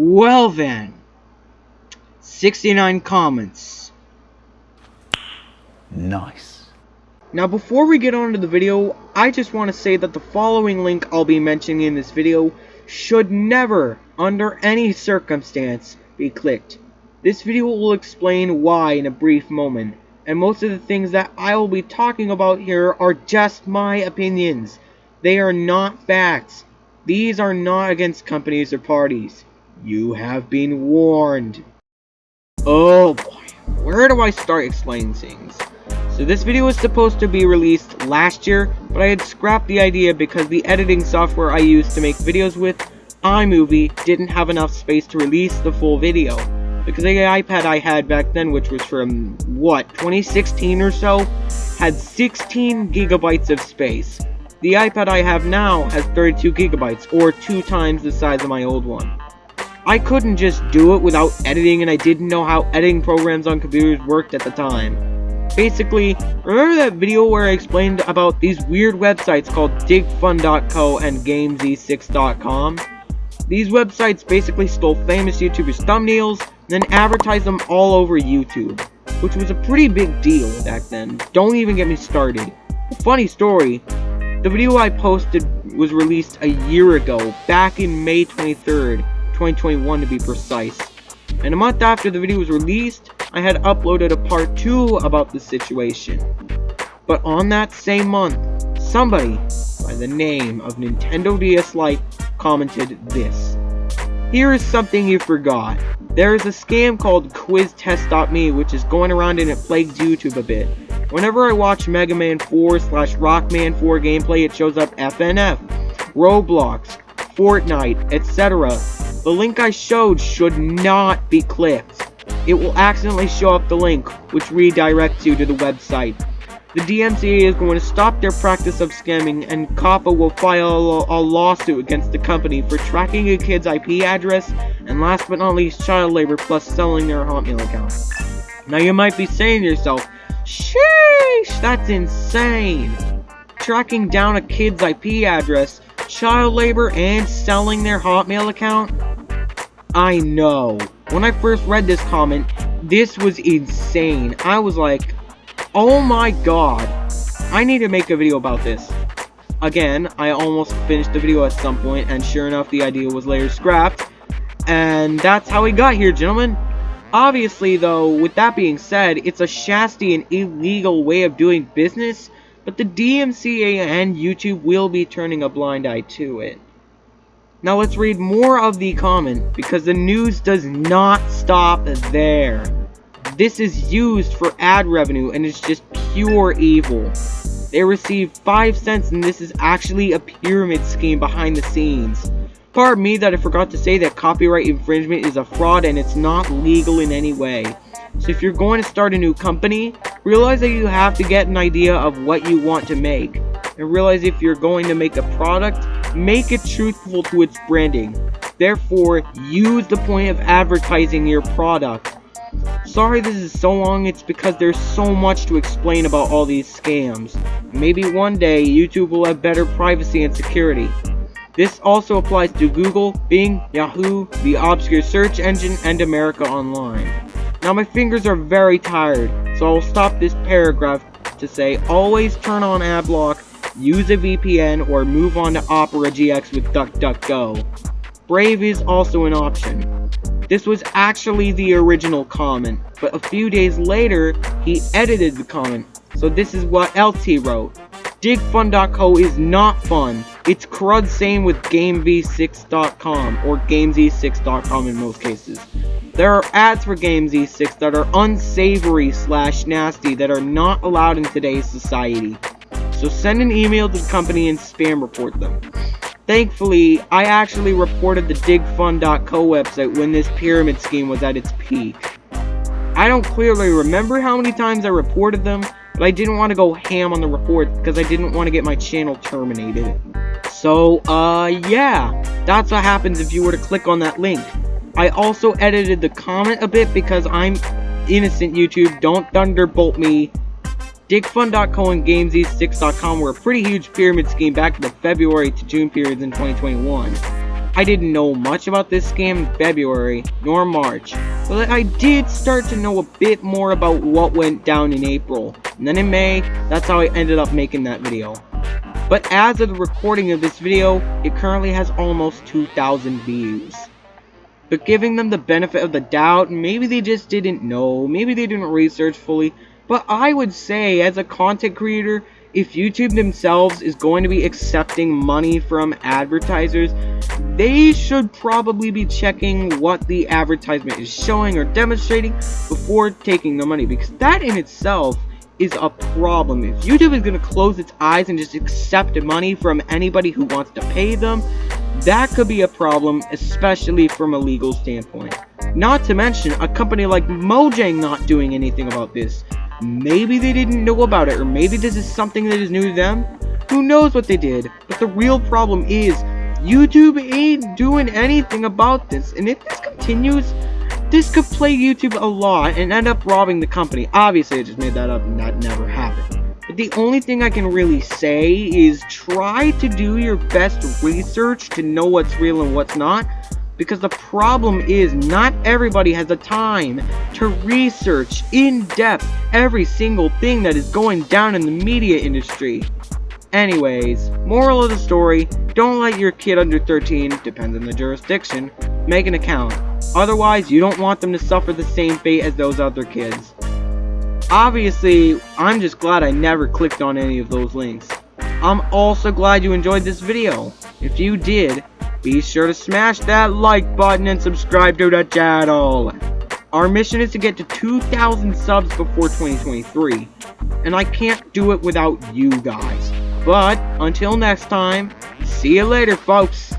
Well then, 69 comments. Nice. Now before we get on to the video, I just want to say that the following link I'll be mentioning in this video should never, under any circumstance, be clicked. This video will explain why in a brief moment, and most of the things that I will be talking about here are just my opinions. They are not facts. These are not against companies or parties. You have been warned. Oh boy, where do I start explaining things? So this video was supposed to be released last year, but I had scrapped the idea because the editing software I used to make videos with, iMovie, didn't have enough space to release the full video. Because the iPad I had back then, which was from, 2016 or so, had 16 gigabytes of space. The iPad I have now has 32 gigabytes, or 2 times the size of my old one. I couldn't just do it without editing, and I didn't know how editing programs on computers worked at the time. Basically, remember that video where I explained about these weird websites called digfun.co and gamez6.com? These websites basically stole famous YouTubers' thumbnails, and then advertised them all over YouTube, which was a pretty big deal back then. Don't even get me started. Funny story, the video I posted was released a year ago, back in May 23rd, 2021 to be precise. And a month after the video was released, I had uploaded a part 2 about the situation. But on that same month, somebody by the name of Nintendo DS Lite commented this. Here is something you forgot. There is a scam called quiztest.me which is going around and it plagues YouTube a bit. Whenever I watch Mega Man 4/Rockman 4 gameplay, it shows up FNF, Roblox, Fortnite, etc. The link I showed should not be clicked. It will accidentally show up the link, which redirects you to the website. The DMCA is going to stop their practice of scamming, and COPPA will file a lawsuit against the company for tracking a kid's IP address, and last but not least, child labor plus selling their Hotmail account. Now you might be saying to yourself, sheesh, that's insane. Tracking down a kid's IP address, child labor, and selling their Hotmail account? I know. When I first read this comment, this was insane. I was like, oh my god, I need to make a video about this. Again, I almost finished the video at some point, and sure enough, the idea was later scrapped. And that's how we got here, gentlemen. Obviously, though, with that being said, it's a shasty and illegal way of doing business, but the DMCA and YouTube will be turning a blind eye to it. Now let's read more of the comment, because the news does not stop there. This is used for ad revenue, and it's just pure evil. They receive 5 cents, and this is actually a pyramid scheme behind the scenes. Pardon me that I forgot to say that copyright infringement is a fraud, and it's not legal in any way. So if you're going to start a new company, realize that you have to get an idea of what you want to make. And realize if you're going to make a product, make it truthful to its branding. Therefore, use the point of advertising your product. Sorry this is so long, it's because there's so much to explain about all these scams. Maybe one day, YouTube will have better privacy and security. This also applies to Google, Bing, Yahoo, the obscure search engine, and America Online. Now my fingers are very tired, so I'll stop this paragraph to say always turn on AdBlock, use a VPN, or move on to Opera GX with DuckDuckGo. Brave is also an option. This was actually the original comment, but a few days later, he edited the comment. So this is what else he wrote. Digfun.co is not fun. It's crud same with GameV6.com, or GamesE6.com in most cases. There are ads for GamesE6 that are unsavory / nasty that are not allowed in today's society. So send an email to the company and spam report them. Thankfully, I actually reported the digfun.co website when this pyramid scheme was at its peak. I don't clearly remember how many times I reported them, but I didn't want to go ham on the report because I didn't want to get my channel terminated. So, yeah, that's what happens if you were to click on that link. I also edited the comment a bit because I'm innocent, YouTube, don't thunderbolt me. Digfun.co and GamesE6.com were a pretty huge pyramid scheme back in the February to June periods in 2021. I didn't know much about this scam in February, nor March, but I did start to know a bit more about what went down in April, and then in May, that's how I ended up making that video. But as of the recording of this video, it currently has almost 2,000 views. But giving them the benefit of the doubt, maybe they just didn't know, maybe they didn't research fully, but I would say, as a content creator, if YouTube themselves is going to be accepting money from advertisers, they should probably be checking what the advertisement is showing or demonstrating before taking the money, because that in itself is a problem. If YouTube is going to close its eyes and just accept money from anybody who wants to pay them, that could be a problem, especially from a legal standpoint. Not to mention, a company like Mojang not doing anything about this. Maybe they didn't know about it, or maybe this is something that is new to them. Who knows what they did? But the real problem is, YouTube ain't doing anything about this, and if this continues, this could play YouTube a lot and end up robbing the company. Obviously, I just made that up and that never happened. But the only thing I can really say is try to do your best research to know what's real and what's not. Because the problem is not everybody has the time to research in depth every single thing that is going down in the media industry. Anyways, moral of the story, don't let your kid under 13, depends on the jurisdiction, make an account. Otherwise, you don't want them to suffer the same fate as those other kids. Obviously, I'm just glad I never clicked on any of those links. I'm also glad you enjoyed this video. If you did, be sure to smash that like button and subscribe to the channel. Our mission is to get to 2,000 subs before 2023, and I can't do it without you guys. But, until next time, see you later, folks.